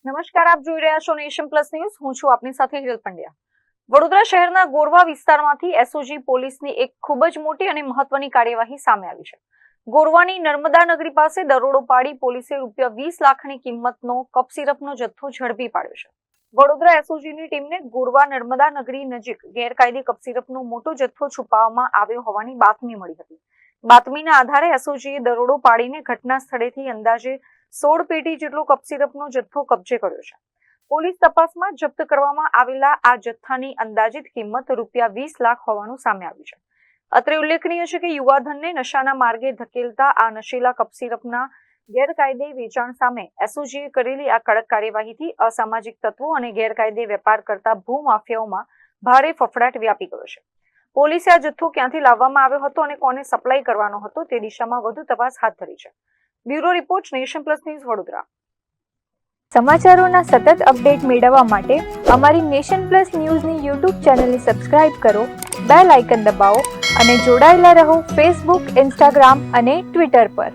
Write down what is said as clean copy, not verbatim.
નમસ્કાર, આપ જોઈ રહ્યા છો નેશન પ્લસ ન્યૂઝ. હું છું આપની સાથે હિરલ પંડ્યા. વડોદરા શહેરના ગોરવા વિસ્તારમાંથી એસઓજી પોલીસની એક ખૂબ જ મોટી અને મહત્વની કાર્યવાહી સામે આવી છે. ગોરવાની નર્મદા નગરી પાસે દરોડો પાડી પોલીસે ₹20 લાખની કિંમતનો કપ સિરપનો જથ્થો ઝડપી પાડ્યો છે. વડોદરા એસઓજીની ટીમને ગોરવા નર્મદા નગરી નજીક ગેરકાયદે કપ સિરપનો મોટો જથ્થો છુપાવવામાં આવ્યો હોવાની બાતમી મળી હતી. બાતમીના આધારે એસઓજીએ દરોડો પાડીને ઘટના સ્થળેથી અંદાજે 16 પેટી જેટલો કપ સિરપનો જથ્થો કબજે કર્યો છે. પોલીસ તપાસમાં જપ્ત કરવામાં આવેલા આ જથ્થાની અંદાજિત કિંમત ₹20 લાખ હોવાનું સામે આવ્યું છે. અત્રે ઉલ્લેખનીય છે કે યુવાધનને નશાના માર્ગે ધકેલતા આ નશીલા કપ સિરપના ગેરકાયદે વેચાણ સામે એસઓજીએ કરેલી આ કડક કાર્યવાહીથી અસામાજિક તત્વો અને ગેરકાયદે વેપાર કરતા ભૂમાફિયાઓમાં ભારે ફફડાટ વ્યાપી ગયો છે. પોલીસે આ જથ્થો ક્યાંથી લાવવામાં આવ્યો હતો અને કોને સપ્લાય કરવાનો હતો તે દિશામાં વધુ તપાસ હાથ ધરી છે. Bureau report, nation plus news, Vadodara. સમાચારોના સતત અપડેટ મેળવવા માટે અમારી નેશન પ્લસ ન્યૂઝની યુટ્યુબ ચેનલને સબસ્ક્રાઇબ કરો, બેલ આઇકન દબાવો અને જોડાયેલા રહો ફેસબુક, ઇન્સ્ટાગ્રામ અને ટ્વિટર પર.